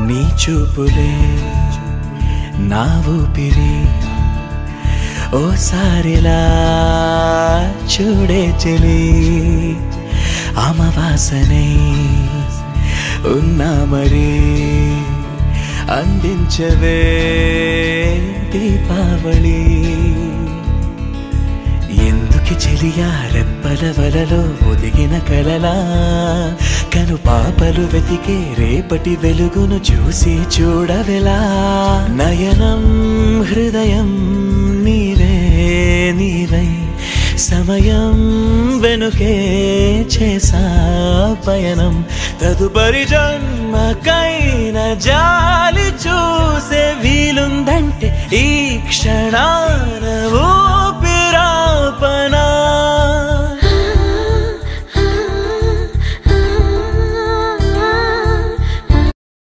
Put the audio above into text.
నీ చూపులే నా ఊపిరి ఓసారిలా చూడే చెలి అమవాసనై ఉన్నా మరి అందించవే దీపావళి ఎందుకి చెలియా రెప్పల వలలో ఒదిగిన కలలా కను పాపలు వెతికే రేపటి వెలుగును చూసి చూడవెలా నయనం హృదయం నీవే నీవై సమయం వెనుకే చేసా పయనం తదుపరి జన్మకైన జాలి చూసే వీలుందంటే ఈ క్షణం